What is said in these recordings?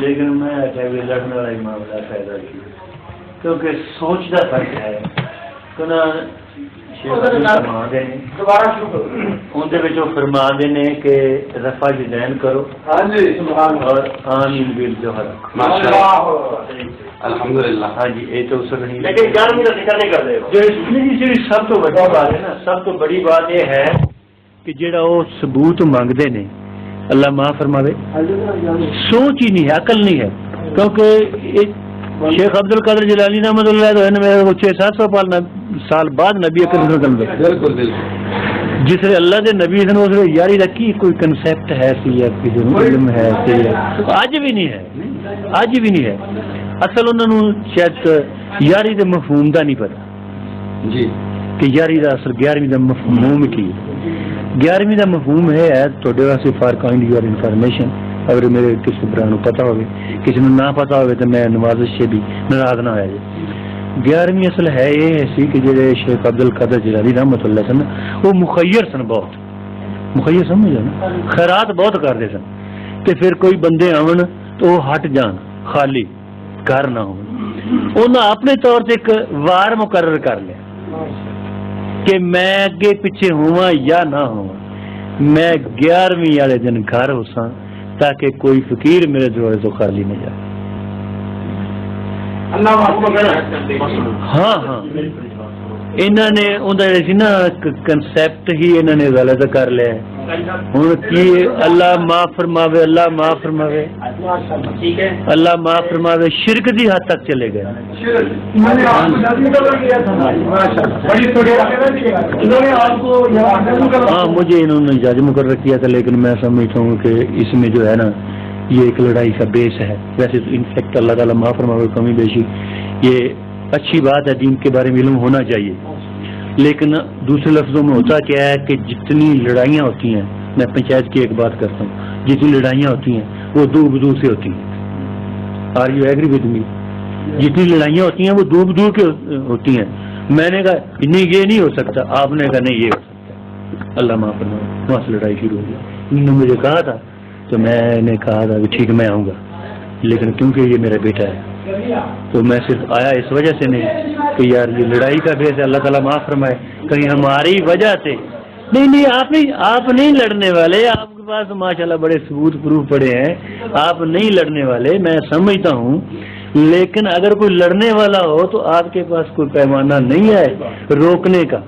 لیکن میں لڑنے والا معاملہ پیدا کیا کیونکہ سوچنا فرق ہے کنا فرما دینے کہ رفع جدین کرو اور آمین بالجوہر الحمدللہ۔ ہاں جی یہ تو سننی لیکن سب تو بڑی بات ہے نا، سب تو بڑی بات یہ ہے کہ جڑا وہ ثبوت مانگتے نے اللہ معاف فرماوے سوچ ہی نہیں ہے، عقل نہیں ہے، کیونکہ شیخ عبد القادر جیلانی رحمۃ اللہ علیہ 600-700 سال بعد نبی اکرم صلی اللہ علیہ وسلم بالکل جس نے اللہ دے نبی نے اس نے یاری رکھی کوئی کنسیپٹ ہے سی یا کسی علم ہے سی اج بھی نہیں ہے، اج بھی نہیں ہے۔ اصل انہوں نے شاید یاری دے مفہوم دا نہیں پتا جی کہ یاری دا اصل 11ویں دا مفہوم کی 11ویں دا مفہوم ہے تھوڑے واسطے فار کائنڈ یور انفارمیشن، اگر میرے کسی برا نو پتا ہوئے کسی نو نہ پتا ہوئے تو میں نوازش سے بھی ناراض نہ ہوا جی۔ 11ویں اصل ہے یہ سی کہ جڑے شیخ عبد القادر جیلانی رحمۃ اللہ سن وہ مخیر سن، بہت مخیر سمجھو نا، خیرات بہت کرتے سن تے پھر کوئی بندے آون تو وہ ہٹ جان خالی گھر نہ ہو، انہاں اپنے طور سے ایک وار مقرر کر لیا کہ میں اگے پیچھے ہوا یا نہ ہوا، میں 11ویں والے دن گھر ہو سا تاکہ کوئی فقیر میرے دروازے تو خالی نہ جائے۔ ہاں ہاں انہوں نے سی نا کنسیپٹ ہی انہوں نے غلط کر لیا ہوں کی اللہ معاف فرماوے، اللہ معاف فرماوے، اللہ معاف فرماوے، شرک دی حد تک چلے گئے۔ ہاں مجھے انہوں نے جج مقرر کیا تھا لیکن میں سمجھتا ہوں کہ اس میں جو ہے نا یہ ایک لڑائی کا بیس ہے۔ ویسے تو انفیکٹ اللہ تعالیٰ معاف فرماوے کمی بیشی یہ اچھی بات ہے، دین کے بارے میں علم ہونا چاہیے، لیکن دوسرے لفظوں میں ہوتا کیا ہے کہ جتنی لڑائیاں ہوتی ہیں، میں پنچایت کی ایک بات کرتا ہوں، جتنی لڑائیاں ہوتی ہیں وہ دور بدور سے ہوتی ہیں۔ Are you agree with me? جتنی لڑائیاں ہوتی ہیں وہ دور دور کے ہوتی ہیں۔ میں نے کہا نہیں یہ نہیں ہو سکتا، آپ نے کہا نہیں یہ ہو سکتا، اللہ معاف فرمائے، وہاں سے لڑائی شروع ہو گئی۔ انہوں نے مجھے کہا تھا تو میں نے کہا تھا کہ ٹھیک میں آؤں گا، لیکن کیونکہ یہ میرا بیٹا ہے تو میں صرف آیا اس وجہ سے نہیں کہ یار یہ لڑائی کا بیس ہے، اللہ تعالیٰ معاف فرمائے کہیں ہماری وجہ سے نہیں آپ نہیں لڑنے والے، آپ کے پاس ماشاءاللہ بڑے ثبوت پروف پڑے ہیں، آپ نہیں لڑنے والے میں سمجھتا ہوں، لیکن اگر کوئی لڑنے والا ہو تو آپ کے پاس کوئی پیمانہ نہیں ہے روکنے کا،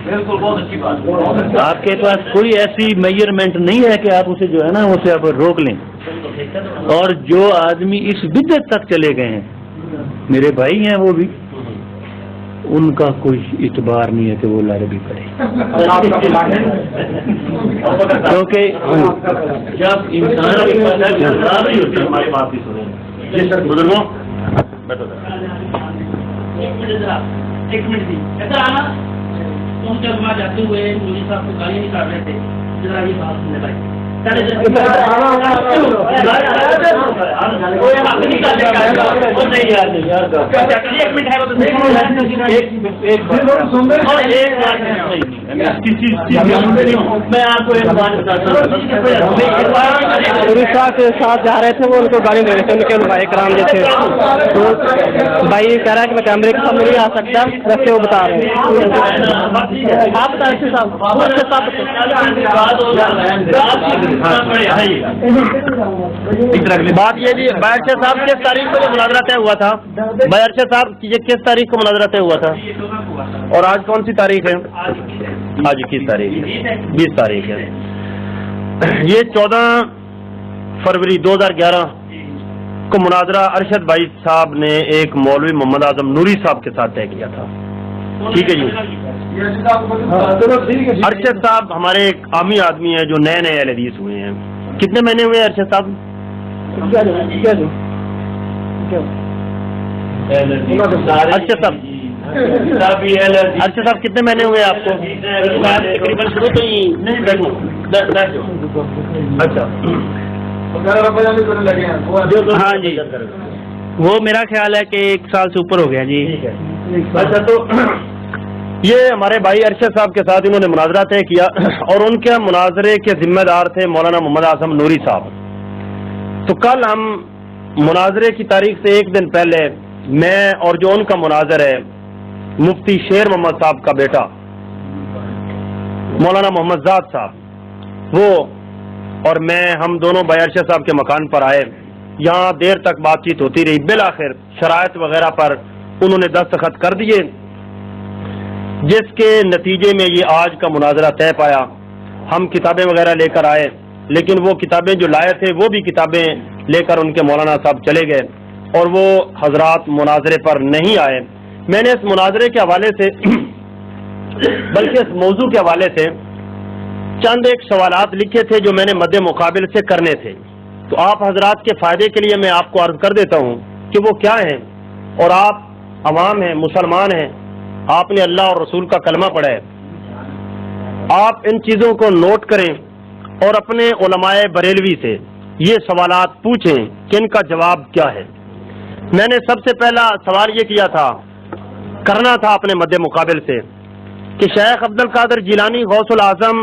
بہت اچھی بات، آپ کے پاس کوئی ایسی میجرمنٹ نہیں ہے کہ آپ اسے جو ہے نا اسے آپ روک لیں۔ اور جو آدمی اس بدعت تک چلے گئے ہیں میرے بھائی ہیں وہ بھی، ان کا کوئی اعتبار نہیں ہے کہ وہ لڑ بھی پڑے، کیونکہ جب ہماری بات بھی سنیں جی سر بزرگوں ایک منٹ دی تم جب وہاں جاتے ہوئے مودی صاحب کو گالی نہیں کاٹ رہے تھے، ذرا یہ بات سننے لائے میں آپ کو ایک بات بتاتا ہوں، کے ساتھ جا رہے تھے وہ ان کو گالی دے رہے تھے، ان کے بھائی کرام جو تھے تو بھائی کہہ رہا ہے کہ میں کیمرے کے سامنے نہیں آ سکتا، ویسے وہ بتا رہے ہیں۔ آپ بتائیں بات یہ بھی بائرشا صاحب کس تاریخ کو مناظرہ طے ہوا تھا؟ بائرشا صاحب یہ کس تاریخ کو مناظرہ طے ہوا تھا اور آج کون سی تاریخ ہے؟ آج 21 تاریخ ہے، 20 تاریخ ہے۔ یہ 14 فروری 2011 کو مناظرہ ارشد بھائی صاحب نے ایک مولوی محمد اعظم نوری صاحب کے ساتھ طے کیا تھا، ٹھیک ہے جی۔ ارشد صاحب ہمارے ایک عامی آدمی ہیں جو نئے اہل حدیث ہوئے ہیں، کتنے مہینے ہوئے ارشد صاحب؟ ارشد صاحب کتنے مہینے ہوئے آپ کو؟ تقریباً شروع تو ہی اچھا ہاں جی وہ میرا خیال ہے کہ 1 سال سے اوپر ہو گیا جی. اچھا تو یہ ہمارے بھائی ارشد صاحب کے ساتھ انہوں نے مناظرہ طے کیا اور ان کے مناظرے کے ذمہ دار تھے مولانا محمد اعظم نوری صاحب. تو کل ہم مناظرے کی تاریخ سے 1 دن پہلے میں اور جو ان کا مناظر ہے مفتی شیر محمد صاحب کا بیٹا مولانا محمد زاد صاحب وہ اور میں ہم دونوں بھائی ارشد صاحب کے مکان پر آئے. یہاں دیر تک بات چیت ہوتی رہی. بالآخر شرائط وغیرہ پر انہوں نے دستخط کر دیے جس کے نتیجے میں یہ آج کا مناظرہ طے پایا. ہم کتابیں وغیرہ لے کر آئے لیکن وہ کتابیں جو لائے تھے وہ بھی کتابیں لے کر ان کے مولانا صاحب چلے گئے اور وہ حضرات مناظرے پر نہیں آئے. میں نے اس مناظرے کے حوالے سے بلکہ اس موضوع کے حوالے سے چند ایک سوالات لکھے تھے جو میں نے مد مقابل سے کرنے تھے. تو آپ حضرات کے فائدے کے لیے میں آپ کو عرض کر دیتا ہوں کہ وہ کیا ہیں. اور آپ عوام ہیں, مسلمان ہیں, آپ نے اللہ اور رسول کا کلمہ پڑھا ہے, آپ ان چیزوں کو نوٹ کریں اور اپنے علماء بریلوی سے یہ سوالات پوچھیں کہ ان کا جواب کیا ہے. میں نے سب سے پہلا سوال یہ کیا تھا, کرنا تھا اپنے مد مقابل سے کہ شیخ عبد القادر جیلانی غوث الاعظم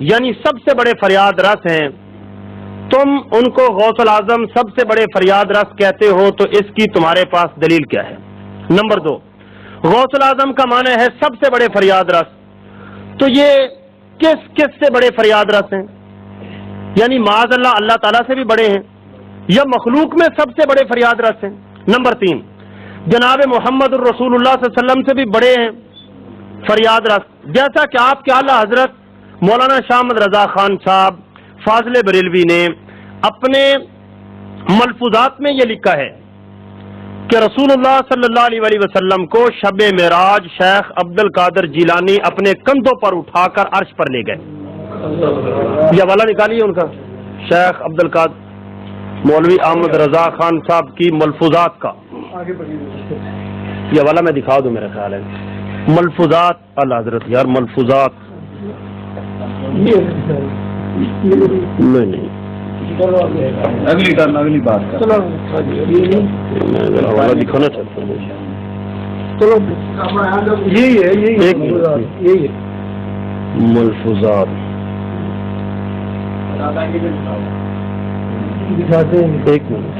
یعنی سب سے بڑے فریاد رس ہیں, تم ان کو غوث الاعظم سب سے بڑے فریاد رس کہتے ہو تو اس کی تمہارے پاس دلیل کیا ہے؟ نمبر 2, غوث الاعظم کا معنی ہے سب سے بڑے فریاد رس, تو یہ کس سے بڑے فریاد رس ہیں؟ یعنی معاذ اللہ اللہ تعالیٰ سے بھی بڑے ہیں یا مخلوق میں سب سے بڑے فریاد رس ہیں؟ نمبر 3, جناب محمد الرسول اللہ صلی اللہ علیہ وسلم سے بھی بڑے ہیں فریاد رس, جیسا کہ آپ کے اعلیٰ حضرت مولانا شاہ احمد رضا خان صاحب فاضل بریلوی نے اپنے ملفوظات میں یہ لکھا ہے کہ رسول اللہ صلی اللہ علیہ وسلم کو شب معراج شیخ عبد القادر جیلانی اپنے کندھوں پر اٹھا کر عرش پر لے گئے. یہ حوالہ نکالیے ان کا, شیخ عبد القادر مولوی احمد رضا خان صاحب کی ملفوظات کا یہ حوالہ میں دکھا دوں, میرا خیال ہے ملفوظات اللہ حضرت یار ملفوظات نہیں اگلی بات حوالہ دکھانا چاہتا ہوں. یہی ہے ملفوظات ایک منٹ,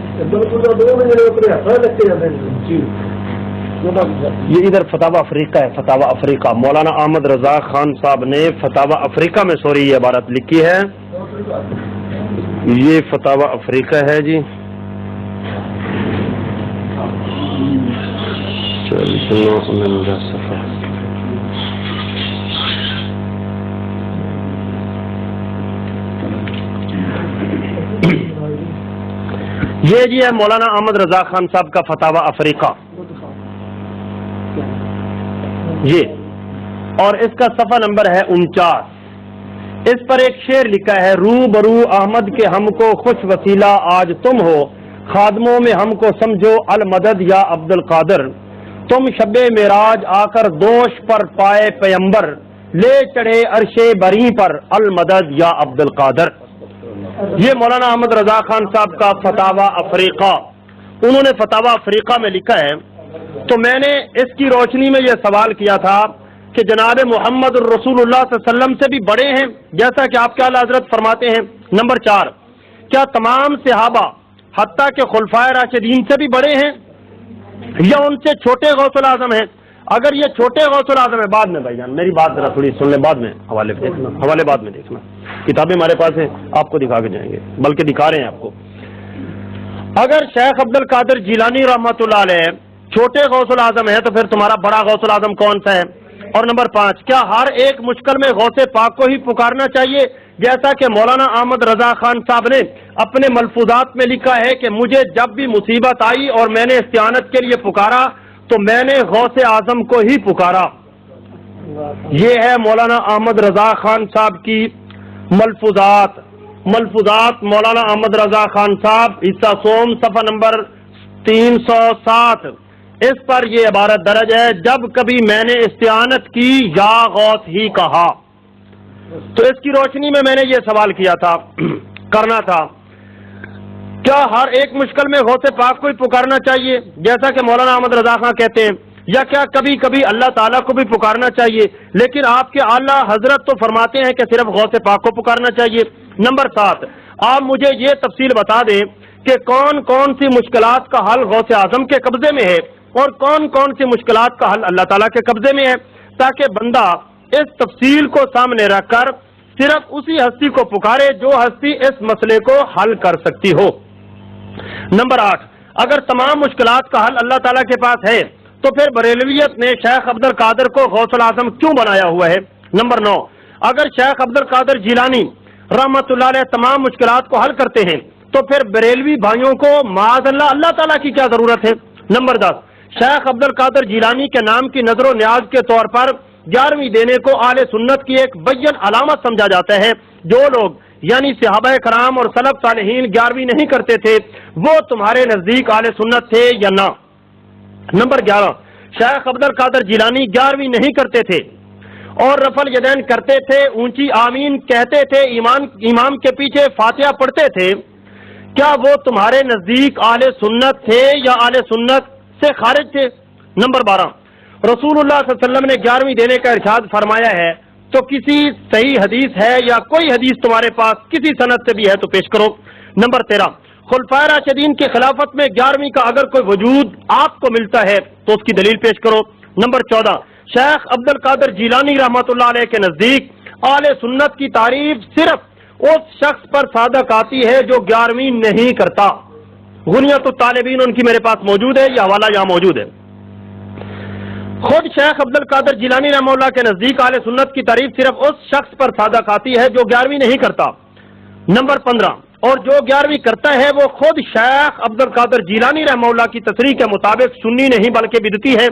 یہ ادھر فتاوی افریقہ ہے, فتاوی افریقہ مولانا احمد رضا خان صاحب نے فتاوی افریقہ میں یہ عبارت لکھی ہے. یہ فتاوی افریقہ ہے جی, یہ جی ہے مولانا احمد رضا خان صاحب کا فتاوی افریقہ یہ, اور اس کا صفحہ نمبر ہے 49. اس پر ایک شعر لکھا ہے, رو برو احمد کے ہم کو خوش وسیلہ آج تم ہو, خادموں میں ہم کو سمجھو المدد یا عبد القادر, تم شب معراج آ کر دوش پر پائے پیمبر, لے چڑھے عرش بری پر المدد یا عبد القادر. یہ مولانا احمد رضا خان صاحب کا فتاوی افریقہ, انہوں نے فتاوی افریقہ میں لکھا ہے. تو میں نے اس کی روشنی میں یہ سوال کیا تھا کہ جناب محمد الرسول اللہ صلی اللہ علیہ وسلم سے بھی بڑے ہیں جیسا کہ آپ کے اعلیٰ حضرت فرماتے ہیں؟ نمبر 4, کیا تمام صحابہ حتیٰ کہ خلفائے راشدین سے بھی بڑے ہیں یا ان سے چھوٹے غوث الاعظم ہیں؟ اگر یہ چھوٹے غوث الاعظم ہے, بعد میں بھائی جان میری بات ذرا تھوڑی سن لیں, بعد میں حوالے بعد میں دیکھنا, کتابیں ہمارے پاس ہیں آپ کو دکھا کے جائیں گے, بلکہ دکھا رہے ہیں آپ کو. اگر شیخ عبد القادر جیلانی رحمۃ اللہ علیہ چھوٹے غوث الاعظم ہے تو پھر تمہارا بڑا غوث الاعظم کون سا ہے؟ اور نمبر 5, کیا ہر ایک مشکل میں غوث پاک کو ہی پکارنا چاہیے جیسا کہ مولانا احمد رضا خان صاحب نے اپنے ملفوظات میں لکھا ہے کہ مجھے جب بھی مصیبت آئی اور میں نے استعانت کے لیے پکارا تو میں نے غوث اعظم کو ہی پکارا. یہ ہے مولانا احمد رضا خان صاحب کی ملفوظات مولانا احمد رضا خان صاحب حصہ سوم صفحہ نمبر 307. اس پر یہ عبارت درج ہے جب کبھی میں نے استعانت کی یا غوث ہی کہا. تو اس کی روشنی میں نے یہ سوال کیا تھا کرنا تھا کیا ہر ایک مشکل میں غوث پاک کو ہی پکارنا چاہیے جیسا کہ مولانا احمد رضا خان کہتے ہیں, یا کیا کبھی کبھی اللہ تعالیٰ کو بھی پکارنا چاہیے؟ لیکن آپ کے اعلیٰ حضرت تو فرماتے ہیں کہ صرف غوث پاک کو پکارنا چاہیے. نمبر 7, آپ مجھے یہ تفصیل بتا دیں کہ کون کون سی مشکلات کا حل غوث اعظم کے قبضے میں ہے اور کون کون سی مشکلات کا حل اللہ تعالیٰ کے قبضے میں ہے, تاکہ بندہ اس تفصیل کو سامنے رکھ کر صرف اسی ہستی کو پکارے جو ہستی اس مسئلے کو حل کر سکتی ہو. نمبر 8, اگر تمام مشکلات کا حل اللہ تعالیٰ کے پاس ہے تو پھر بریلویت نے شیخ عبد القادر کو غوث الاعظم کیوں بنایا ہوا ہے؟ نمبر 9, اگر شیخ عبد القادر جیلانی رحمت اللہ علیہ تمام مشکلات کو حل کرتے ہیں تو پھر بریلوی بھائیوں کو معاذ اللہ تعالیٰ کی کیا ضرورت ہے؟ نمبر 10, شیخ عبد القادر جیلانی کے نام کی نظر و نیاز کے طور پر 11ویں دینے کو اہل سنت کی ایک بیان علامت سمجھا جاتا ہے. جو لوگ یعنی صحابہ کرام اور سلف صالحین 11ویں نہیں کرتے تھے وہ تمہارے نزدیک اہل سنت تھے یا نہ؟ نمبر 11, شیخ عبد القادر جیلانی 11ویں نہیں کرتے تھے اور رفع الیدین کرتے تھے, اونچی آمین کہتے تھے, امام کے پیچھے فاتحہ پڑھتے تھے, کیا وہ تمہارے نزدیک اہل سنت تھے یا اہل سنت سے خارج تھے؟ نمبر 12, رسول اللہ صلی اللہ علیہ وسلم نے 11ویں دینے کا ارشاد فرمایا ہے تو کسی صحیح حدیث ہے یا کوئی حدیث تمہارے پاس کسی سند سے بھی ہے تو پیش کرو. نمبر 13, خلفائے راشدین کی خلافت میں 11ویں کا اگر کوئی وجود آپ کو ملتا ہے تو اس کی دلیل پیش کرو. نمبر 14, شیخ عبد القادر جیلانی رحمۃ اللہ علیہ کے نزدیک اہل سنت کی تعریف صرف اس شخص پر صادق آتی ہے جو 11ویں نہیں کرتا. غنیت الطالبین ان کی میرے پاس موجود ہے, یہ حوالہ یہاں موجود ہے. خود شیخ عبد القادر جیلانی رحمہ اللہ کے نزدیک اہل سنت کی تعریف صرف اس شخص پر صادق آتی ہے جو 11ویں نہیں کرتا. نمبر 15, اور جو 11ویں کرتا ہے وہ خود شیخ عبد القادر جیلانی رحمہ اللہ کی تصریح کے مطابق سنی نہیں بلکہ بدعتی ہے.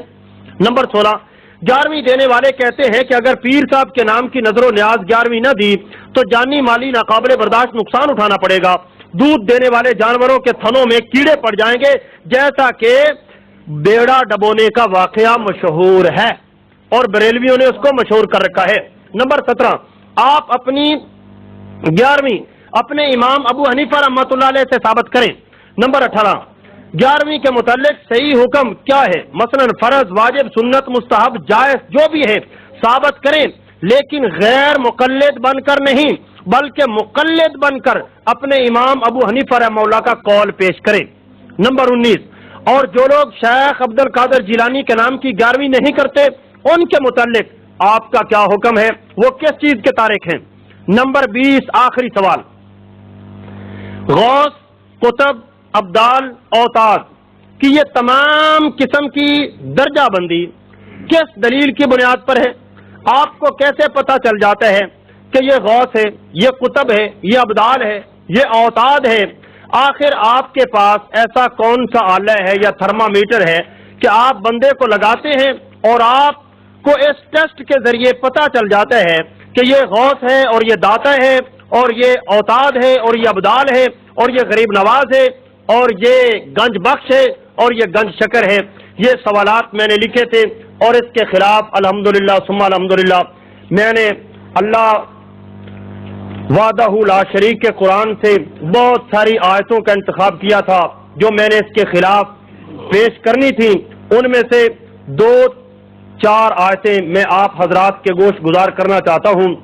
نمبر 16, 11ویں دینے والے کہتے ہیں کہ اگر پیر صاحب کے نام کی نظر و نیاز 11ویں نہ دی تو جانی مالی ناقابل برداشت نقصان اٹھانا پڑے گا. دودھ دینے والے جانوروں کے تھنوں میں کیڑے پڑ جائیں گے جیسا کہ بیڑا ڈبونے کا واقعہ مشہور ہے اور بریلویوں نے اس کو مشہور کر رکھا ہے. نمبر 17, آپ اپنی 11ویں اپنے امام ابو حنیفہ رحمۃ اللہ علیہ سے ثابت کریں. نمبر 18, 11ویں کے متعلق صحیح حکم کیا ہے؟ مثلا فرض, واجب, سنت, مستحب, جائز جو بھی ہے ثابت کریں, لیکن غیر مقلد بن کر نہیں بلکہ مقلد بن کر اپنے امام ابو حنیفہ رحمہ اللہ کا قول پیش کریں. نمبر 19, اور جو لوگ شیخ عبد القادر جیلانی کے نام کی 11ویں نہیں کرتے ان کے متعلق آپ کا کیا حکم ہے؟ وہ کس چیز کے تارک ہیں؟ نمبر 20, آخری سوال, غوث, قطب, ابدال, اوتاد کی یہ تمام قسم کی درجہ بندی کس دلیل کی بنیاد پر ہے؟ آپ کو کیسے پتہ چل جاتا ہے کہ یہ غوث ہے, یہ قطب ہے, یہ ابدال ہے, یہ اوتاد ہے؟ آخر آپ کے پاس ایسا کون سا آلہ ہے یا تھرمامیٹر ہے کہ آپ بندے کو لگاتے ہیں اور آپ کو اس ٹیسٹ کے ذریعے پتہ چل جاتا ہے کہ یہ غوث ہے اور یہ داتا ہے اور یہ اوتاد ہے اور یہ ابدال ہے اور یہ غریب نواز ہے اور یہ گنج بخش ہے اور یہ گنج شکر ہے؟ یہ سوالات میں نے لکھے تھے اور اس کے خلاف الحمدللہ ثم الحمدللہ میں نے اللہ وحدہ لا شریک کے قرآن سے بہت ساری آیتوں کا انتخاب کیا تھا جو میں نے اس کے خلاف پیش کرنی تھی. ان میں سے 2-4 آیتیں میں آپ حضرات کے گوش گزار کرنا چاہتا ہوں.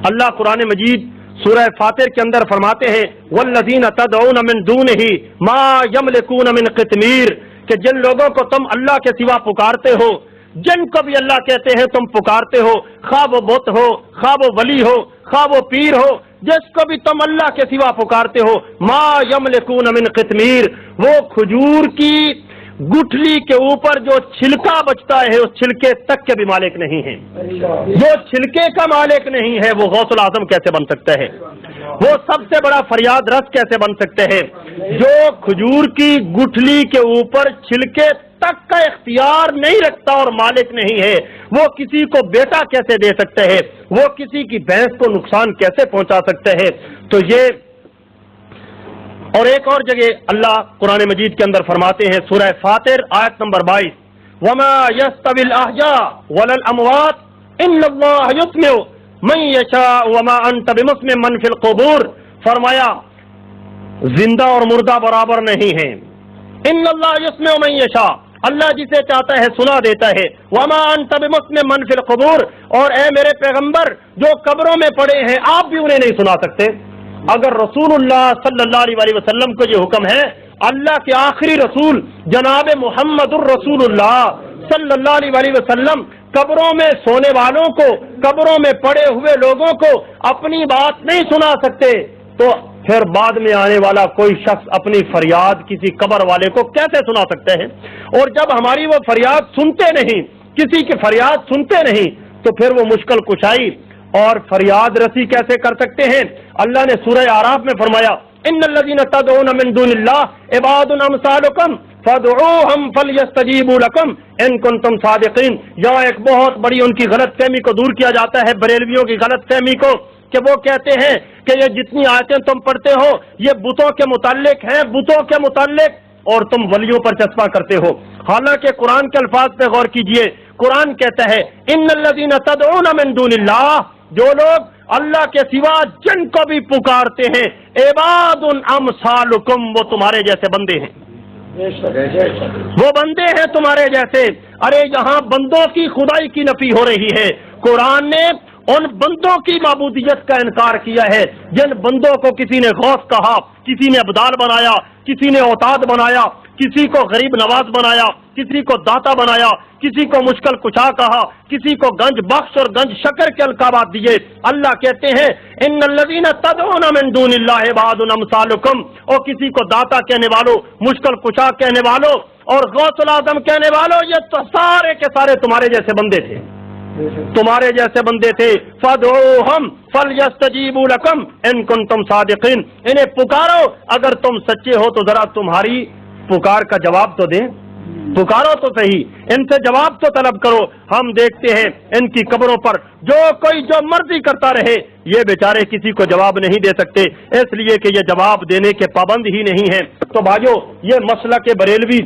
اللہ قرآن مجید سورہ فاطر کے اندر فرماتے ہیں والذین تدعون من دونہ ما یملکون من قطمیر, کہ جن لوگوں کو تم اللہ کے سوا پکارتے ہو, جن کو بھی اللہ کہتے ہیں تم پکارتے ہو, خواہ وہ بت ہو, خواہ وہ ولی ہو, خواہ وہ پیر ہو, جس کو بھی تم اللہ کے سوا پکارتے ہو, ما یملکون من قطمیر, وہ کھجور کی گٹھلی کے اوپر جو چھلکا بچتا ہے اس چھلکے تک کے بھی مالک نہیں ہیں. جو چھلکے کا مالک نہیں ہے وہ غوث الاعظم کیسے بن سکتا ہے؟ وہ سب سے بڑا فریاد رس کیسے بن سکتے ہیں؟ جو کھجور کی گٹھلی کے اوپر چھلکے تک کا اختیار نہیں رکھتا اور مالک نہیں ہے, وہ کسی کو بیٹا کیسے دے سکتے ہیں؟ وہ کسی کی بھینس کو نقصان کیسے پہنچا سکتے ہیں؟ تو یہ اور ایک اور جگہ اللہ قرآن مجید کے اندر فرماتے ہیں سورہ فاطر آیت نمبر 22 وما يستوي الاحياء ولا الاموات ان اللہ یسمع من یشاء وما انت بمسمع من فی القبور، فرمایا زندہ اور مردہ برابر نہیں ہیں، ان اللہ یسمع من یشاء، اللہ جسے چاہتا ہے سنا دیتا ہے، وما انت بمسمع من فی القبور، اور اے میرے پیغمبر جو قبروں میں پڑے ہیں آپ بھی انہیں نہیں سنا سکتے۔ اگر رسول اللہ صلی اللہ علیہ وسلم کو یہ حکم ہے، اللہ کے آخری رسول جناب محمد الرسول اللہ صلی اللہ علیہ وسلم قبروں میں سونے والوں کو، قبروں میں پڑے ہوئے لوگوں کو اپنی بات نہیں سنا سکتے، تو پھر بعد میں آنے والا کوئی شخص اپنی فریاد کسی قبر والے کو کیسے سنا سکتے ہیں؟ اور جب ہماری وہ فریاد سنتے نہیں، کسی کی فریاد سنتے نہیں، تو پھر وہ مشکل کشائی اور فریاد رسی کیسے کر سکتے ہیں؟ اللہ نے سورہ اعراف میں فرمایا ان الذین تدعون من دون اللہ عباد امثالکم فادعوہم فلیستجیبوا لکم ان کنتم صادقین۔ یہاں ایک بہت بڑی ان کی غلط فہمی کو دور کیا جاتا ہے، بریلویوں کی غلط فہمی کو، کہ وہ کہتے ہیں کہ یہ جتنی آیتیں تم پڑھتے ہو یہ بتوں کے متعلق ہیں، بتوں کے متعلق، اور تم ولیوں پر چسپاں کرتے ہو۔ حالانکہ قرآن کے الفاظ پہ غور کیجئے، قرآن کہتا ہے ان الذین تدعون من دون اللہ، جو لوگ اللہ کے سوا جن کو بھی پکارتے ہیں، عباد امثالکم، وہ تمہارے جیسے بندے ہیں، وہ بندے ہیں تمہارے جیسے۔ ارے یہاں بندوں کی خدائی کی نفی ہو رہی ہے، قرآن نے ان بندوں کی معبودیت کا انکار کیا ہے جن بندوں کو کسی نے غوث کہا، کسی نے ابدال بنایا، کسی نے اوتاد بنایا، کسی کو غریب نواز بنایا، کسی کو داتا بنایا، کسی کو مشکل کشا کہا، کسی کو گنج بخش اور گنج شکر کے القابات دیے۔ اللہ کہتے ہیں ان الذین تدعون من دون اللہ عباد امثالکم، اور کسی کو داتا کہنے والوں، مشکل کشا کہنے والوں اور غوث العظم کہنے والوں، یہ تو سارے کے سارے تمہارے جیسے بندے تھے، تمہارے جیسے بندے تھے۔ فادعوہم فلیستجیبوا لکم ان کنتم صادقین، انہیں پکارو اگر تم سچے ہو تو ذرا تمہاری پکار کا جواب تو دیں، پکارو تو صحیح، ان سے جواب تو طلب کرو۔ ہم دیکھتے ہیں ان کی قبروں پر جو کوئی جو مرضی کرتا رہے، یہ بیچارے کسی کو جواب نہیں دے سکتے، اس لیے کہ یہ جواب دینے کے پابند ہی نہیں ہیں۔ تو بھائیو، یہ مسلک بریلوی،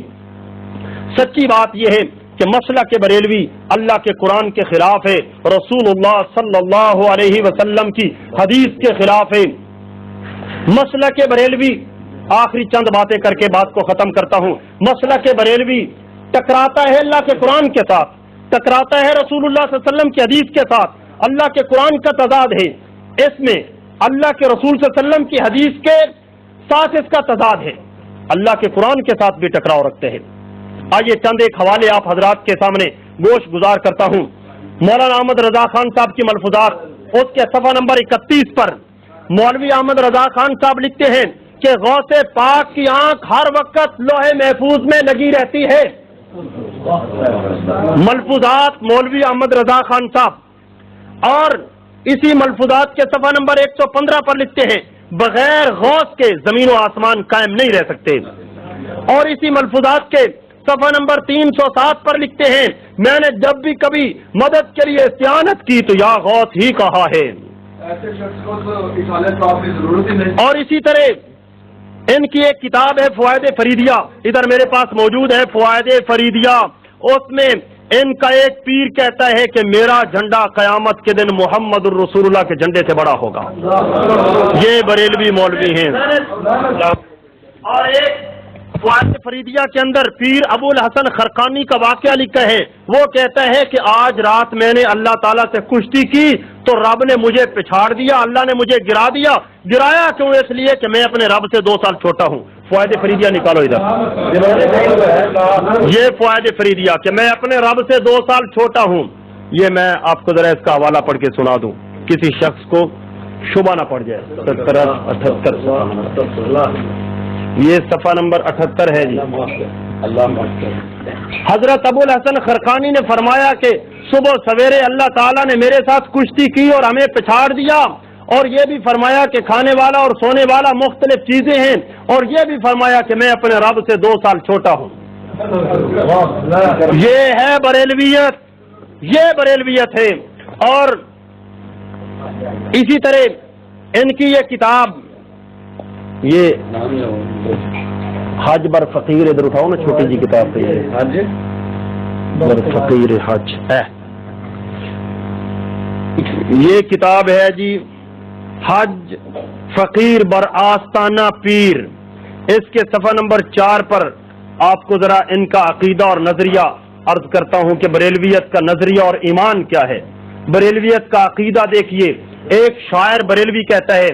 سچی بات یہ ہے کہ مسلک بریلوی اللہ کے قرآن کے خلاف ہے، رسول اللہ صلی اللہ علیہ وسلم کی حدیث کے خلاف ہے۔ مسلک بریلوی، آخری چند باتیں کر کے بات کو ختم کرتا ہوں، مسلک بریلوی ٹکراتا ہے اللہ کے قرآن کے ساتھ، ٹکراتا ہے رسول اللہ صلی اللہ علیہ وسلم کی حدیث کے ساتھ۔ اللہ کے قرآن کا تضاد ہے، اس میں اللہ کے رسول صلی اللہ علیہ وسلم کی حدیث کے ساتھ اس کا تضاد ہے، اللہ کے قرآن کے ساتھ بھی ٹکراؤ رکھتے ہیں۔ آئیے چند ایک حوالے آپ حضرات کے سامنے گوش گزار کرتا ہوں۔ مولانا احمد رضا خان صاحب کی ملفوظات، اس کے صفحہ نمبر 31 پر مولوی احمد رضا خان صاحب لکھتے ہیں کہ غوث پاک کی آنکھ ہر وقت لوہے محفوظ میں لگی رہتی ہے۔ ملفوظات مولوی احمد رضا خان صاحب، اور اسی ملفوظات کے صفحہ نمبر 115 پر لکھتے ہیں بغیر غوث کے زمین و آسمان قائم نہیں رہ سکتے، اور اسی ملفوظات کے صفحہ نمبر 307 پر لکھتے ہیں میں نے جب بھی کبھی مدد کے لیے استعانت کی تو یا غوث ہی کہا ہے۔ ایسے شخص کو تو اصالت صاحب کی ضرورت ہی نہیں۔ اور اسی طرح ان کی ایک کتاب ہے فوائد فریدیہ، ادھر میرے پاس موجود ہے فوائد فریدیہ، اس میں ان کا ایک پیر کہتا ہے کہ میرا جھنڈا قیامت کے دن محمد الرسول اللہ کے جھنڈے سے بڑا ہوگا۔ یہ بریلوی مولوی ہیں۔ اور ایک فوائد فریدیہ کے اندر پیر ابو الحسن خرقانی کا واقعہ لکھا ہے، وہ کہتا ہے کہ آج رات میں نے اللہ تعالیٰ سے کشتی کی تو رب نے مجھے پچھاڑ دیا، اللہ نے مجھے گرا دیا۔ گرایا کیوں؟ اس لیے کہ میں اپنے رب سے 2 سال چھوٹا ہوں۔ فوائد فریدیہ نکالو ادھر، یہ فوائد فریدیہ کہ میں اپنے رب سے 2 سال چھوٹا ہوں۔ یہ میں آپ کو ذرا اس کا حوالہ پڑھ کے سنا دوں، کسی شخص کو شبہ نہ پڑ جائے۔ 78 یہ صفحہ نمبر 78 ہے جی۔ حضرت ابو الحسن خرقانی نے فرمایا کہ صبح سویرے اللہ تعالیٰ نے میرے ساتھ کشتی کی اور ہمیں پچھاڑ دیا، اور یہ بھی فرمایا کہ کھانے والا اور سونے والا مختلف چیزیں ہیں، اور یہ بھی فرمایا کہ میں اپنے رب سے 2 سال چھوٹا ہوں۔ یہ ہے بریلویت، یہ بریلویت ہے۔ اور اسی طرح ان کی یہ کتاب یہ حج بر فقیر ادھر اٹھاؤ نا چھوٹی جی کتاب پہ حج بر فقیر حج ہے. یہ کتاب ہے جی حج فقیر بر آستانہ پیر. اس کے صفحہ نمبر 4 پر آپ کو ذرا ان کا عقیدہ اور نظریہ عرض کرتا ہوں کہ بریلویت کا نظریہ اور ایمان کیا ہے. بریلویت کا عقیدہ دیکھیے. ایک شاعر بریلوی کہتا ہے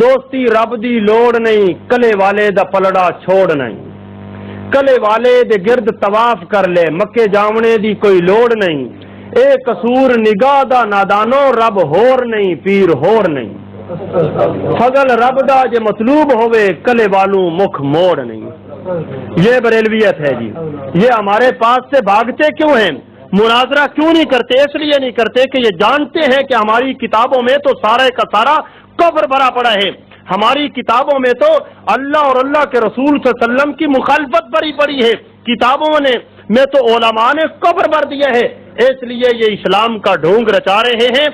دوستی رب دی لوڑ نہیں کلے والے دا پلڑا چھوڑ نہیں. کلے والے دے گرد طواف کر لے مکے جاونے دی کوئی لوڑ نہیں. اے قصور نگاہ دا نادانو رب ہور نہیں پیر ہور نہیں. فضل رب دا جے مطلوب ہوئے کلے والوں مکھ موڑ نہیں. یہ بریلویت ہے جی. یہ ہمارے پاس سے بھاگتے کیوں ہیں؟ مناظرہ کیوں نہیں کرتے؟ اس لیے نہیں کرتے کہ یہ جانتے ہیں کہ ہماری کتابوں میں تو سارے کا سارا کفر بھرا پڑا ہے. ہماری کتابوں میں تو اللہ اور اللہ کے رسول صلی اللہ علیہ وسلم کی مخالفت بھری پڑی ہے. کتابوں میں تو علماء نے کفر بھر دیا ہے. اس لیے یہ اسلام کا ڈھونگ رچا رہے ہیں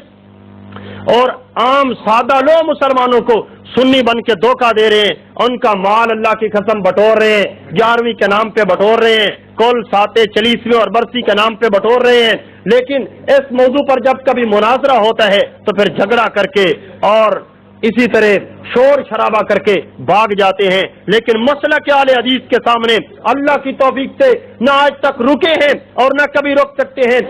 اور عام سادہ لو مسلمانوں کو سنی بن کے دھوکہ دے رہے ہیں. ان کا مال اللہ کی قسم بٹور رہے ہیں, 11ویں کے نام پہ بٹور رہے ہیں, کل ساتے 40ویں اور برسی کے نام پہ بٹور رہے ہیں. لیکن اس موضوع پر جب کبھی مناظرہ ہوتا ہے تو پھر جھگڑا کر کے اور اسی طرح شور شرابہ کر کے بھاگ جاتے ہیں. لیکن مسئلہ کے اعلی حدیث کے سامنے اللہ کی توفیق سے نہ آج تک رکے ہیں اور نہ کبھی رک سکتے ہیں.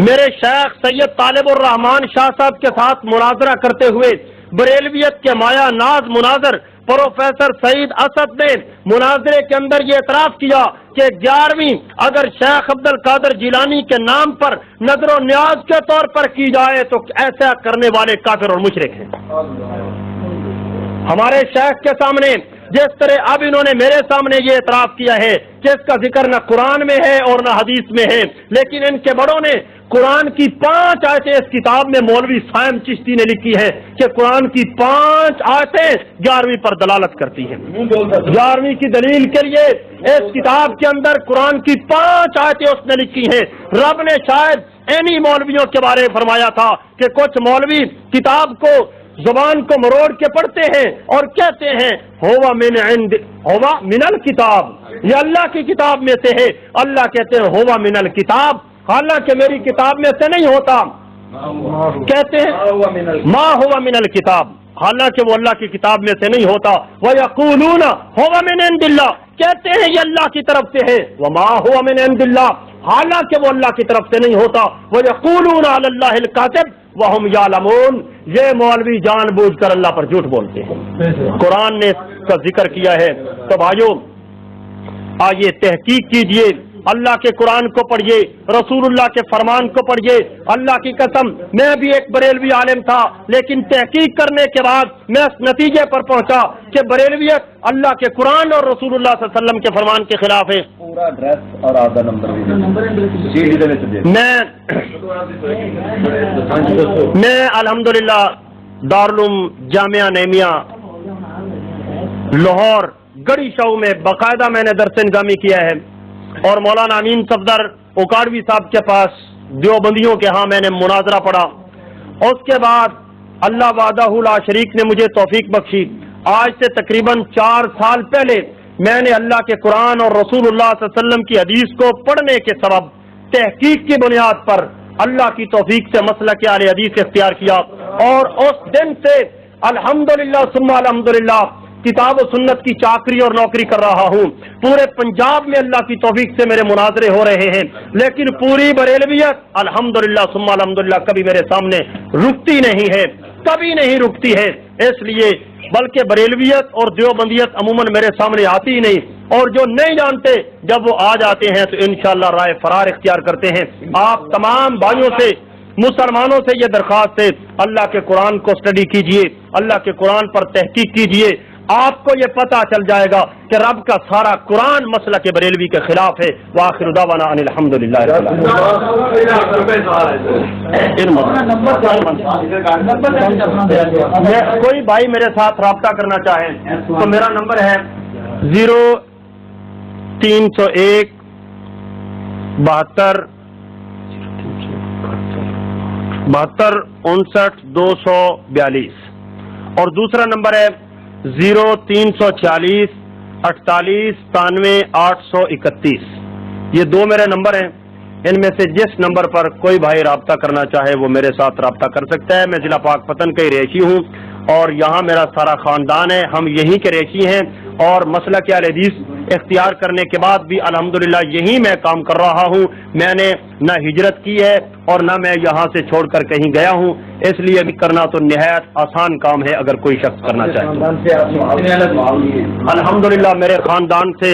میرے شیخ سید طالب الرحمان شاہ صاحب کے ساتھ مناظرہ کرتے ہوئے بریلویت کے مایا ناز مناظر پروفیسر سعید اسد نے مناظرے کے اندر یہ اعتراف کیا کہ 11ویں اگر شیخ عبد القادر جیلانی کے نام پر نظر و نیاز کے طور پر کی جائے تو ایسا کرنے والے کافر اور مشرک ہیں. ہمارے شیخ کے سامنے جس طرح اب انہوں نے میرے سامنے یہ اعتراف کیا ہے کہ اس کا ذکر نہ قرآن میں ہے اور نہ حدیث میں ہے, لیکن ان کے بڑوں نے قرآن کی 5 آیتیں اس کتاب میں مولوی صائم چشتی نے لکھی ہے کہ قرآن کی 5 آیتیں 11ویں پر دلالت کرتی ہیں. 11ویں کی دلیل کے لیے اس کتاب کے اندر قرآن کی 5 آیتیں اس نے لکھی ہیں. رب نے شاید انہی مولویوں کے بارے میں فرمایا تھا کہ کچھ مولوی کتاب کو زبان کو مروڑ کے پڑھتے ہیں اور کہتے ہیں ہوا من الکتاب, یہ اللہ کی کتاب میں سے ہے. اللہ کہتے ہیں ہوا من الکتاب, حالانکہ میری کتاب میں سے نہیں ہوتا. کہتے ہیں ما ہوا من الکتاب, حالانکہ وہ اللہ کی کتاب میں سے نہیں ہوتا. وَيَقُولُونَ هُوَ مِنْ عِنْدِ اللَّهِ, کہتے ہیں یہ اللہ کی طرف سے ہے. وَمَا هُوَ مِنْ عِنْدِ اللَّهِ, حالانکہ وہ اللہ کی طرف سے نہیں ہوتا. وَيَقُولُونَ عَلَى اللَّهِ الْكَاذِبَ وَهُمْ يَعْلَمُونَ, یہ مولوی جان بوجھ کر اللہ پر جھوٹ بولتے ہیں. قرآن نے اس کا ذکر کیا ہے. تو بھائیو آئیے تحقیق کیجئے, اللہ کے قرآن کو پڑھیے, رسول اللہ کے فرمان کو پڑھیے. اللہ کی قسم میں بھی ایک بریلوی عالم تھا, لیکن تحقیق کرنے کے بعد میں اس نتیجے پر پہنچا کہ بریلویت اللہ کے قرآن اور رسول اللہ صلی اللہ علیہ وسلم کے فرمان کے خلاف ہے. پورا ایڈریس اور آدھا نمبر میں الحمدللہ دارالعلوم جامعہ نعمیہ لاہور گڑی شاہ میں باقاعدہ میں نے درس نظامی کیا ہے اور مولانا امین صفدر اوکاڑوی صاحب کے پاس دیوبندیوں کے ہاں میں نے مناظرہ پڑھا. اس کے بعد اللہ وحدہ لا شریک نے مجھے توفیق بخشی. آج سے تقریباً 4 سال پہلے میں نے اللہ کے قرآن اور رسول اللہ صلی اللہ علیہ وسلم کی حدیث کو پڑھنے کے سبب تحقیق کی بنیاد پر اللہ کی توفیق سے مسلک اہل حدیث اختیار کیا اور اس دن سے الحمدللہ ثم الحمدللہ کتاب و سنت کی چاکری اور نوکری کر رہا ہوں. پورے پنجاب میں اللہ کی توفیق سے میرے مناظرے ہو رہے ہیں, لیکن پوری بریلویت الحمدللہ ثم الحمدللہ کبھی میرے سامنے رکتی نہیں ہے, کبھی نہیں رکتی ہے. اس لیے بلکہ بریلویت اور دیوبندیت عموماً میرے سامنے آتی ہی نہیں, اور جو نہیں جانتے جب وہ آ جاتے ہیں تو انشاءاللہ رائے فرار اختیار کرتے ہیں. آپ تمام بھائیوں سے مسلمانوں سے یہ درخواست ہے, اللہ کے قرآن کو اسٹڈی کیجئے, اللہ کے قرآن پر تحقیق کیجئے. آپ کو یہ پتہ چل جائے گا کہ رب کا سارا قرآن مسلک بریلوی کے خلاف ہے. وآخر دعوانا ان الحمدللہ. کوئی بھائی میرے ساتھ رابطہ کرنا چاہیں تو میرا نمبر ہے 0301 72 59 242 اور دوسرا نمبر ہے 0346 48 93 831. یہ دو میرے نمبر ہیں. ان میں سے جس نمبر پر کوئی بھائی رابطہ کرنا چاہے وہ میرے ساتھ رابطہ کر سکتا ہے. میں ضلع پاک پتن کا ہی رہائشی ہوں اور یہاں میرا سارا خاندان ہے. ہم یہیں کے رہائشی ہیں اور مسلک اہل حدیث اختیار کرنے کے بعد بھی الحمدللہ یہیں میں کام کر رہا ہوں. میں نے نہ ہجرت کی ہے اور نہ میں یہاں سے چھوڑ کر کہیں گیا ہوں. اس لیے بھی کرنا تو نہایت آسان کام ہے اگر کوئی شخص کرنا چاہے. الحمدللہ میرے خاندان سے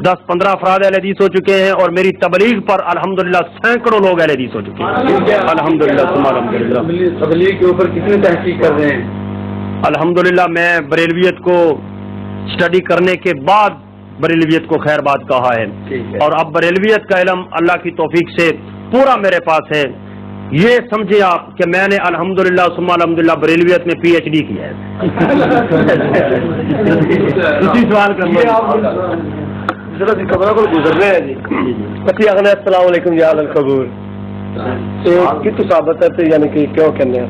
10-15 افراد اہل حدیث ہو چکے ہیں اور میری تبلیغ پر الحمدللہ سینکڑوں لوگ اہل حدیث ہو چکے ہیں. الحمدللہ ثم الحمدللہ. تبلیغ کے اوپر کتنی تحقیق کر رہے ہیں؟ الحمدللہ میں بریلویت کو اسٹڈی کرنے کے بعد بریلویت کو خیر بات کہا ہے اور اب بریلویت کا علم اللہ کی توفیق سے پورا میرے پاس ہے. یہ سمجھے آپ کہ میں نے الحمدللہ ثم الحمدللہ بریلویت میں PhD کیا ہے. اسی سوال کرنا خبروں کو گزر رہے ہیں جی. السلام علیکم یا القبور کتنی ثابت ہے یعنی کہ کیوں کہنے ہیں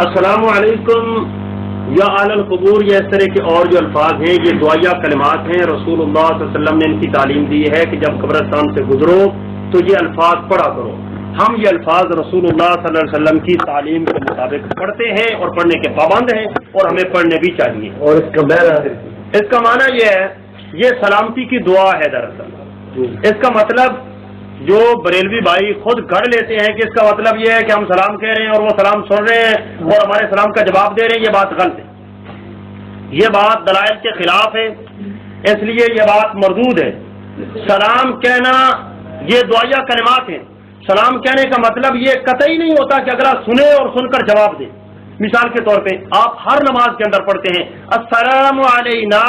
السلام علیکم یا آل القبور. یہ اس طرح کے اور جو الفاظ ہیں یہ دعائیہ کلمات ہیں. رسول اللہ صلی اللہ علیہ وسلم نے ان کی تعلیم دی ہے کہ جب قبرستان سے گزرو تو یہ الفاظ پڑھا کرو. ہم یہ الفاظ رسول اللہ صلی اللہ علیہ وسلم کی تعلیم کے مطابق پڑھتے ہیں اور پڑھنے کے پابند ہیں اور ہمیں پڑھنے بھی چاہیے. اور اس کا معنی یہ ہے یہ سلامتی کی دعا ہے. دراصل اس کا مطلب جو بریلوی بھائی خود گھڑ لیتے ہیں کہ اس کا مطلب یہ ہے کہ ہم سلام کہہ رہے ہیں اور وہ سلام سن رہے ہیں اور ہمارے سلام کا جواب دے رہے ہیں. یہ بات غلط ہے. یہ بات دلائل کے خلاف ہے. اس لیے یہ بات مردود ہے. سلام کہنا یہ دعائیہ کلمات ہیں. سلام کہنے کا مطلب یہ قطعی نہیں ہوتا کہ اگلا سنے اور سن کر جواب دے. مثال کے طور پہ آپ ہر نماز کے اندر پڑھتے ہیں السلام علینا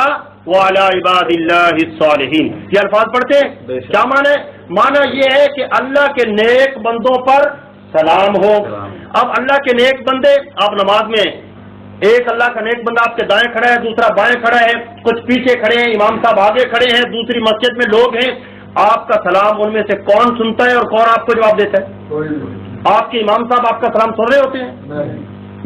وعلی عباد اللہ الصالحین. یہ الفاظ پڑھتے ہیں. کیا معنی یہ ہے کہ اللہ کے نیک بندوں پر سلام ہو. اب اللہ کے نیک بندے آپ نماز میں ایک اللہ کا نیک بندہ آپ کے دائیں کھڑا ہے, دوسرا بائیں کھڑا ہے, کچھ پیچھے کھڑے ہیں, امام صاحب آگے کھڑے ہیں, دوسری مسجد میں لوگ ہیں. آپ کا سلام ان میں سے کون سنتا ہے اور کون آپ کو جواب دیتا ہے؟ آپ کے امام صاحب آپ کا سلام سن رہے ہوتے ہیں؟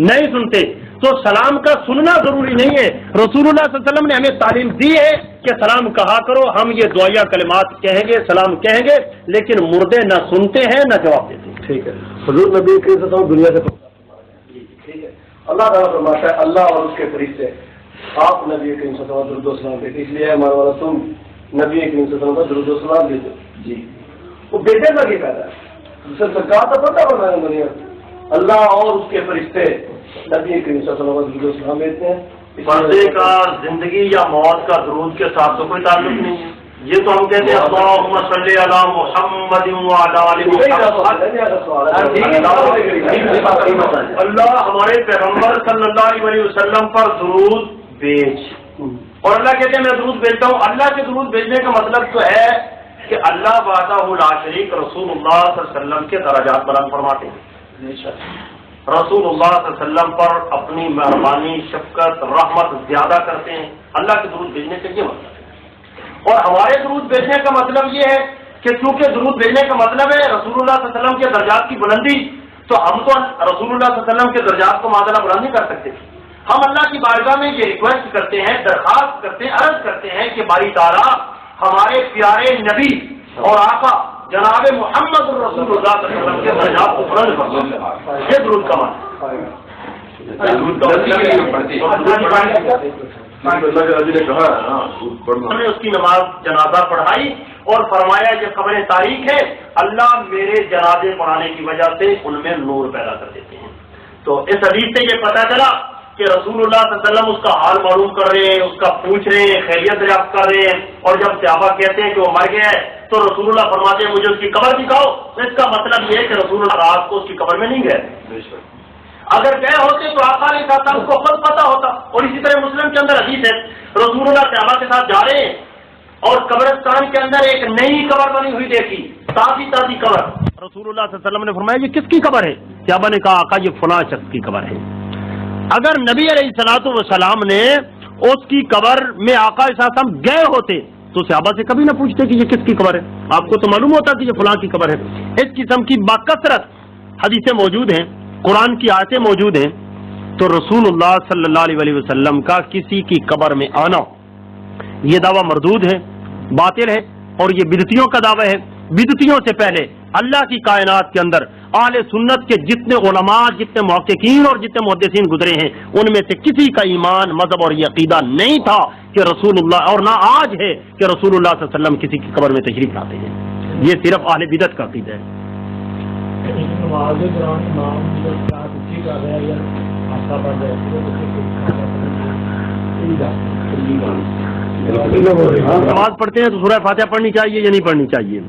نہیں سنتے. تو سلام کا سننا ضروری نہیں ہے. رسول اللہ صلی اللہ علیہ وسلم نے ہمیں تعلیم دی ہے کہ سلام کہا کرو. ہم یہ دعائیہ کلمات کہیں گے, سلام کہیں گے, لیکن مردے نہ سنتے ہیں نہ جواب دیتے ہیں. ٹھیک ہے. حضور نبی کریم صلی اللہ علیہ وسلم دنیا سے ٹھیک ہے. اللہ تعالیٰ فرماتا ہے اللہ اور اس کے فرشتے آپ نبی کریم صلی اللہ علیہ وسلم درود و سلام دیتے. اس لیے ہمارا والا تم نبی کریم صلی اللہ علیہ وسلم کا درود و سلام دیتے. جی وہ بیٹے کا یہ پیدا ہے. سرکار تو پتہ ہونا ہے دنیا اللہ اور اس کے فرشتے نبی کریم صلی اللہ علیہ وسلم کا درود و سلام دیتے ہیں. بندے کا زندگی یا موت کا درود کے ساتھ تو کوئی تعلق نہیں ہے. یہ تو ہم کہتے ہیں اللہم صلی علی محمد وعلی آل محمد. اللہ ہمارے پیغمبر صلی اللہ علیہ وسلم پر درود بھیج. اور اللہ کہتے ہیں میں درود بھیجتا ہوں. اللہ کے درود بھیجنے کا مطلب تو ہے کہ اللہ وحدہ لا شریک رسول اللہ صلی اللہ علیہ وسلم کے درجات بلند فرماتے ہیں. رسول اللہ صلی اللہ علیہ وسلم پر اپنی مہربانی, شفقت, رحمت زیادہ کرتے ہیں. اللہ کے درود بھیجنے کا یہ مطلب ہے. اور ہمارے درود بھیجنے کا مطلب یہ ہے کہ چونکہ درود بھیجنے کا مطلب ہے رسول اللہ صلی اللہ علیہ وسلم کے درجات کی بلندی, تو ہم تو رسول اللہ صلی اللہ علیہ وسلم کے درجات کو معذرہ بلند نہیں کر سکتے. ہم اللہ کی بارگاہ میں یہ ریکویسٹ کرتے ہیں, درخواست کرتے ہیں, عرض کرتے ہیں کہ باری تعالیٰ ہمارے پیارے نبی اور آقا جناب محمد رسول اللہ صلی اللہ علیہ وسلم کے درجات کو بلند فرما. یہ درود کا معنی. ہم نے اس کی نماز جنازہ پڑھائی اور فرمایا یہ قبر تاریخ ہے, اللہ میرے جنازے پڑھانے کی وجہ سے ان میں نور پیدا کر دیتے ہیں. تو اس حدیث سے یہ پتہ چلا کہ رسول اللہ صلی اللہ علیہ وسلم اس کا حال معلوم کر رہے ہیں, اس کا پوچھ رہے ہیں, خیریت دریافت کر رہے ہیں. اور جب صحابہ کہتے ہیں کہ وہ مر گیا ہے تو رسول اللہ فرماتے ہیں مجھے اس کی قبر دکھاؤ. تو اس کا مطلب یہ ہے کہ رسول اللہ رات کو اس کی قبر میں نہیں گئے. اگر گئے ہوتے تو آقا علیہ السلام کو خود پتا ہوتا. اور اسی طرح مسلم کے اندر حدیث ہے رسول اللہ صحابہ کے ساتھ جا رہے ہیں اور قبرستان کے اندر ایک نئی قبر بنی ہوئی دیکھی, تازی تازی قبر. رسول اللہ صلی اللہ علیہ وسلم نے فرمایا یہ کس کی قبر ہے؟ صحابہ نے کہا آقا یہ فلاں شخص کی قبر ہے. اگر نبی علیہ الصلوۃ والسلام نے اس کی قبر میں آقا علیہ السلام گئے ہوتے تو صحابہ سے کبھی نہ پوچھتے کہ یہ کس کی قبر ہے. آپ کو تو معلوم ہوتا کہ یہ فلاں کی قبر ہے. اس قسم کی باکثرت حدیثیں موجود ہیں, قرآن کی آیتیں موجود ہیں تو رسول اللہ صلی اللہ علیہ وسلم کا کسی کی قبر میں آنا یہ دعویٰ مردود ہے، باطل ہے، اور یہ بدعتیوں کا دعویٰ ہے۔ بدعتیوں سے پہلے اللہ کی کائنات کے اندر اہل سنت کے جتنے علماء، جتنے محققین اور جتنے محدثین گزرے ہیں، ان میں سے کسی کا ایمان، مذہب اور یہ عقیدہ نہیں تھا کہ رسول اللہ، اور نہ آج ہے کہ رسول اللہ صلی اللہ علیہ وسلم کسی کی قبر میں تشریف لاتے ہیں۔ یہ صرف اہل بدعت کا عقیدہ ہے۔ نماز پڑھتے ہیں تو سورہ فاتحہ پڑھنی چاہیے یا نہیں پڑھنی چاہیے؟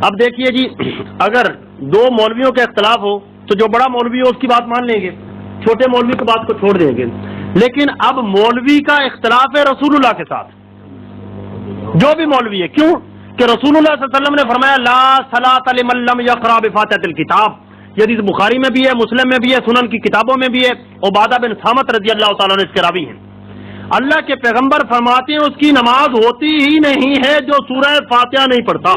اب دیکھیے جی، اگر دو مولویوں کا اختلاف ہو تو جو بڑا مولوی ہو اس کی بات مان لیں گے، چھوٹے مولوی کی بات کو چھوڑ دیں گے۔ لیکن اب مولوی کا اختلاف ہے رسول اللہ کے ساتھ، جو بھی مولوی ہے، کیوں کہ رسول اللہ صلی اللہ علیہ وسلم نے فرمایا لا صلاۃ لمن لم یقرأ بفاتحۃ الکتاب، یہ حدیث بخاری میں بھی ہے، مسلم میں بھی ہے، سنن کی کتابوں میں بھی ہے، عبادہ بن صامت رضی اللہ تعالیٰ عنہ اس کے راوی ہیں۔ اللہ کے پیغمبر فرماتے ہیں اس کی نماز ہوتی ہی نہیں ہے جو سورہ فاتحہ نہیں پڑھتا،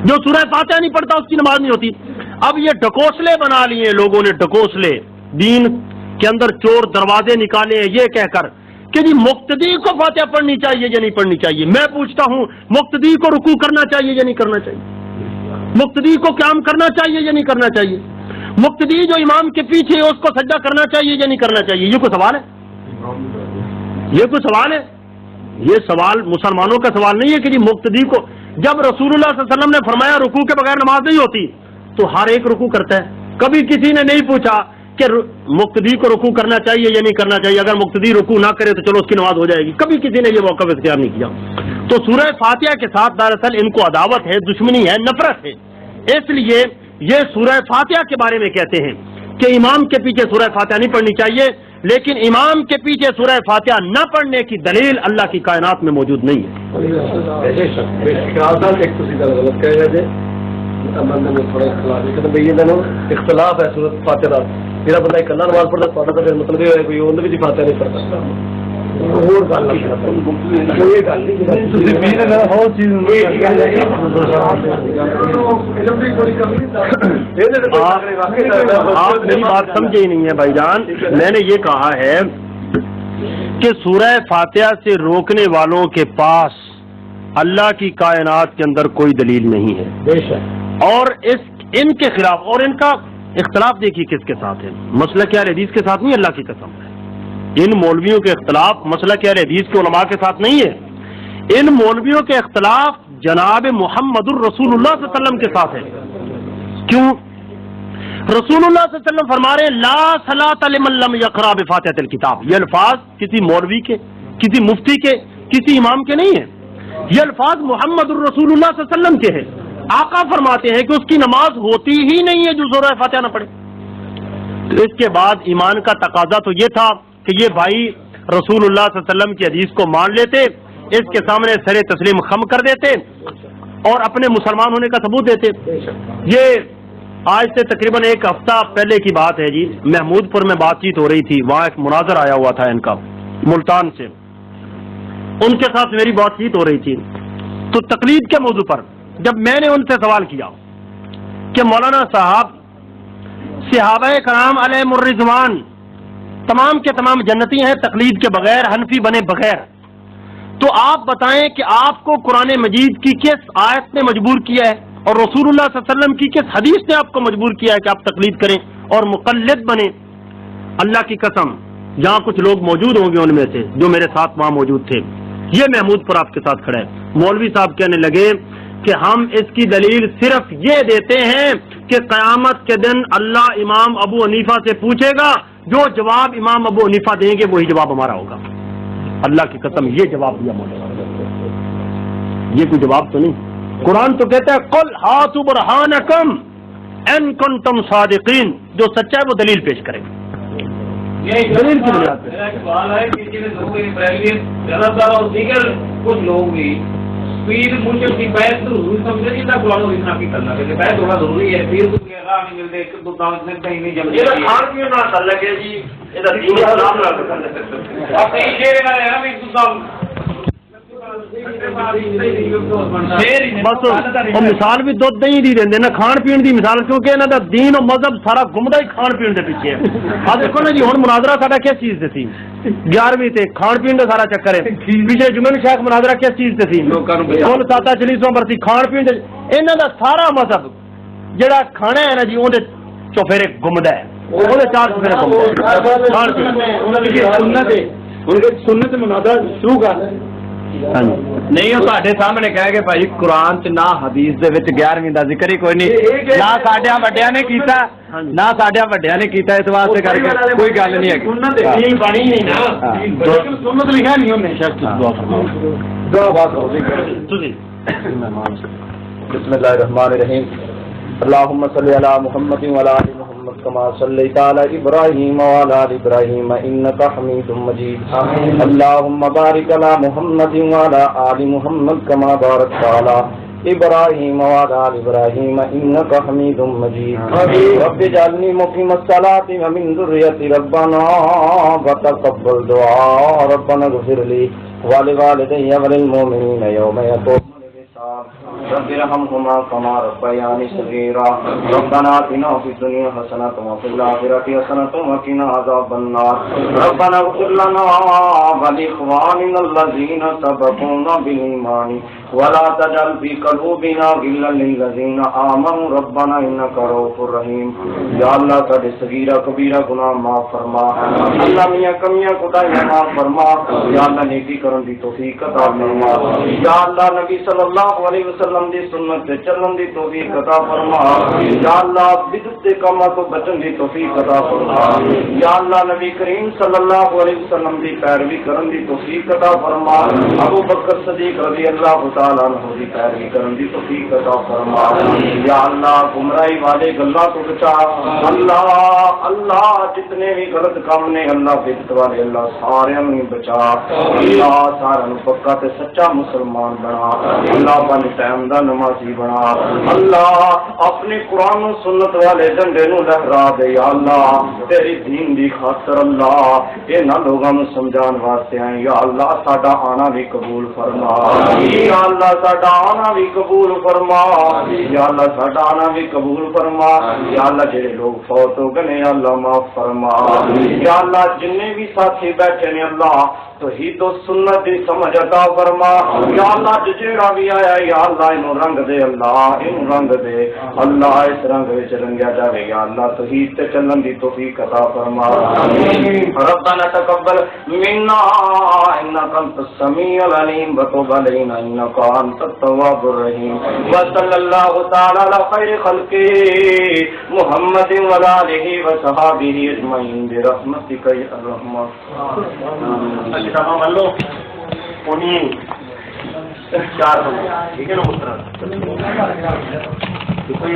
جو سورہ فاتحہ نہیں پڑھتا اس کی نماز نہیں ہوتی۔ اب یہ ڈکوسلے بنا لیے لوگوں نے، ڈکوسلے دین کے اندر چور دروازے نکالے یہ کہہ کر کہ جی مقتدی کو فاتحہ پڑھنی چاہیے یا نہیں پڑھنی چاہیے۔ میں پوچھتا ہوں مقتدی کو رکوع کرنا چاہیے یا نہیں کرنا چاہیے؟ مقتدی کو قیام کرنا چاہیے یا نہیں کرنا چاہیے؟ مقتدی جو امام کے پیچھے اس کو سجدہ کرنا چاہیے یا نہیں کرنا چاہیے؟ یہ کوئی سوال ہے؟ یہ کوئی سوال ہے؟ یہ سوال مسلمانوں کا سوال نہیں ہے کہ جی مقتدی کو، جب رسول اللہ صلی اللہ علیہ وسلم نے فرمایا رکوع کے بغیر نماز نہیں ہوتی تو ہر ایک رکوع کرتا ہے۔ کبھی کسی نے نہیں پوچھا کہ مقتدی کو رکوع کرنا چاہیے یا نہیں کرنا چاہیے، اگر مقتدی رکوع نہ کرے تو چلو اس کی نماز ہو جائے گی، کبھی کسی نے یہ موقف اختیار نہیں کیا۔ تو سورہ فاتحہ کے ساتھ دراصل ان کو عداوت ہے، دشمنی ہے، نفرت ہے، اس لیے یہ سورہ فاتحہ کے بارے میں کہتے ہیں کہ امام کے پیچھے سورہ فاتحہ نہیں پڑھنی چاہیے، لیکن امام کے پیچھے سورہ فاتحہ نہ پڑھنے کی دلیل اللہ کی کائنات میں موجود نہیں ہے۔ اختلاف ہے سورۃ فاتحہ، میرا بندہ اکلا نماز پڑھتا پڑھتا تو پھر مطلب یہ ہے کوئی اور بھی فاتحہ نہیں پڑھتا۔ آپ میری بات سمجھے ہی نہیں ہے بھائی جان، میں نے یہ کہا ہے کہ سورہ فاتحہ سے روکنے والوں کے پاس اللہ کی کائنات کے اندر کوئی دلیل نہیں ہے، اور ان کے خلاف، اور ان کا اختلاف دیکھیے کس کے ساتھ ہے، مسلک اہل حدیث کے ساتھ نہیں، اللہ کی قسم ہے۔ ان مولویوں کے اختلاف مسلک اہل حدیث کے علماء کے ساتھ نہیں ہے، ان مولویوں کے اختلاف جناب محمد الرسول اللہ صلی اللہ علیہ وسلم کے ساتھ ہے۔ کیوں؟ رسول اللہ صلی اللہ علیہ وسلم فرما رہے ہیں لا صلاۃ لمن لم یقرأ بفاتحۃ الکتاب، یہ الفاظ کسی مولوی کے، کسی مفتی کے، کسی امام کے نہیں ہیں، یہ الفاظ محمد الرسول اللہ صلی اللہ علیہ وسلم کے ہیں۔ آقا فرماتے ہیں کہ اس کی نماز ہوتی ہی نہیں ہے جو سورہ فاتحہ نہ پڑھے۔ تو اس کے بعد ایمان کا تقاضا تو یہ تھا کہ یہ بھائی رسول اللہ صلی اللہ علیہ وسلم کی حدیث کو مان لیتے، اس کے سامنے سر تسلیم خم کر دیتے اور اپنے مسلمان ہونے کا ثبوت دیتے۔ یہ آج سے تقریباً ایک ہفتہ پہلے کی بات ہے جی، محمود پور میں بات چیت ہو رہی تھی، وہاں ایک مناظر آیا ہوا تھا ان کا ملتان سے، ان کے ساتھ میری بات چیت ہو رہی تھی، تو تقلید کے موضوع پر جب میں نے ان سے سوال کیا کہ مولانا صاحب صحابہ کرام علیہم الرضوان تمام کے تمام جنتی ہیں تقلید کے بغیر، حنفی بنے بغیر، تو آپ بتائیں کہ آپ کو قرآن مجید کی کس آیت نے مجبور کیا ہے اور رسول اللہ صلی اللہ علیہ وسلم کی کس حدیث نے آپ کو مجبور کیا ہے کہ آپ تقلید کریں اور مقلد بنیں؟ اللہ کی قسم یہاں کچھ لوگ موجود ہوں گے ان میں سے جو میرے ساتھ وہاں موجود تھے، یہ محمود پر آپ کے ساتھ کھڑا ہے، مولوی صاحب کہنے لگے کہ ہم اس کی دلیل صرف یہ دیتے ہیں کہ قیامت کے دن اللہ امام ابو حنیفہ سے پوچھے گا، جو جواب امام ابو حنیفہ دیں گے وہی جواب ہمارا ہوگا۔ اللہ کی قسم یہ جواب دیا مولانا، یہ کوئی جواب تو نہیں۔ قرآن تو کہتا ہے قل ہاتوا برہانکم ان کنتم صادقین، جو سچا ہے وہ دلیل پیش کرے۔ دلیل کی بنیاد پہ میرا سوال ہے کہ دیگر کچھ لوگ بھی پیر منشف کی بحث ضروری سمجھے جی نہ قرآن و حدیث نافی کرنا، کہ بحث ہونا ضروری ہے، پیر کو راہ نہیں ملتے، ایک دو دعوت میں کہیں نہیں جمع یہ کھان کیوں نہ کر لگے جی، یہ دین اسلام نہ کر لگے آپ کہیں شیر نہ ہے نا بھی تو بس وہ مثال بھی دودھ دہی دی دیں نا کھان پین دی مثال کیونکہ انہوں دا دین و مذہب سارا گمدا ہی کھان پین دے پیچھے ہے. آج دیکھو نا جی ہوں مناظرہ سارا کس چیز سے تھی 11ویں تے کھان پین کا سارا چکر ہے. پیچھے جمن شیخ مناظرہ کس چیز سے تھی کل ساتا چلیسوں برسی کھان پین انہوں دا سارا مذہب جڑا کھانا ہے نا جی وہ چوفیرے گمدا ہے وہ چار چوفیرے گمدا سنت مناظرہ شروع کر نہیں وہ تے سامنے کہہ گے بھائی قرآن چ نہ حدیث دے وچ 11ویں دا ذکر ہی کوئی نہیں نہ ساڈیاں وڈیاں نے کیتا نہ ساڈیاں وڈیاں نے کیتا اس واسطے کر کے کوئی گل نہیں ہے سنت دین بنی نہیں نا سنت لکھا نہیں ہونے شک دعا فرماؤ دعا بات ہو گئی. بسم اللہ الرحمن الرحیم اللهم صل على محمد وعلى ال محمد كما صليت على ابراهيم وعلى ال ابراهيم انك حميد مجيد اللهم بارك على محمد وعلى ال محمد كما باركت على ابراهيم وعلى ال ابراهيم انك حميد مجيد رب اجعلني مقيم الصلاة ومن ذريتي ربنا وتقبل دعاء ربنا اغفر لي ولوالدي وللمؤمنين يوم يقوم رب ارحمهما كما ربياني صغيرا ربنا آتنا في الدنيا حسنة وفي الآخرة حسنة وقنا عذاب النار ربنا اغفر لنا ولإخواننا الذين سبقونا بالإيمان ولا تجعل في قلوبنا غلا للذين آمنوا ربنا إنك رؤوف رحيم. یا اللہ سارے صغیرہ کبیرہ گناہ معاف فرما اللہ میاں کمیاں کوتاہیاں معاف فرما یا اللہ نیکی کرن دی توفیق عطا فرما یا اللہ نبی صلی اللہ علیہ وسلم دی سنت تے چلن دی توفیق عطا فرما یا اللہ بدعت دے کاماں تو بچن دی توفیق عطا فرما یا اللہ نبی کریم صلی اللہ علیہ وسلم دی پیروی کرن دی توفیق عطا فرما ابو بکر صدیق رضی اللہ تعالی عنہ دی پیروی کرن دی توفیق عطا فرما یا اللہ گمراہی والے گلاں تو بچا اللہ اللہ جتنے بھی غلط کام نے اللہ بدعت والے اللہ سارے نوں بچا اللہ سارے نوں پکا تے سچا مسلمان بنا اللہ بن ٹائم دا نمازی بنا اللہ اپنے قرآن و سنت والے جھنڈے نوں لہرا دے یا اللہ تیری دین دی خاطر اللہ انہاں لوگاں نوں سمجھان واسطے آئے یا اللہ ساڈا آنا بھی قبول فرما یا اللہ ساڈا آنا بھی قبول فرما یا اللہ ساڈا آنا بھی قبول فرما یا اللہ جڑے لوگ فوت ہو گئے اللہ معاف فرما یا اللہ جننے بھی ساتھی بیٹھے نے اللہ توحید و سنت دی سمجھ عطا فرما یا اللہ جڑا بھی آیا یا اللہ انہوں رنگ دے اللہ انہوں رنگ دے اللہ اس رنگ وچ رنگیا جاوے یا اللہ توحید تے چلن دی توفیق عطا فرما ربنا تقبل منا انك انت السميع العليم وتب علينا انك انت التواب الرحيم وصلى الله تعالى على خير خلقه محمد وعلى اله وصحبه اجمعين برحمتك يا ارحم تمام لو انہیں 4 بندے ٹھیک ہے نا کوئی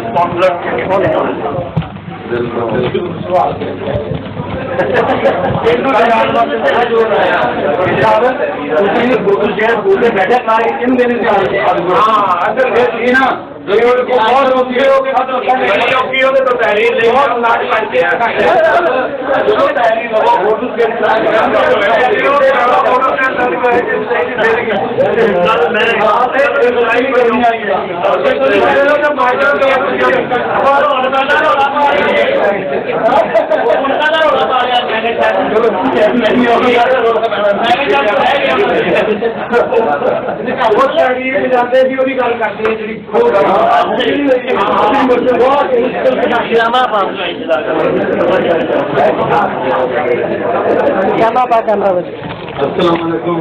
السلام علیکم.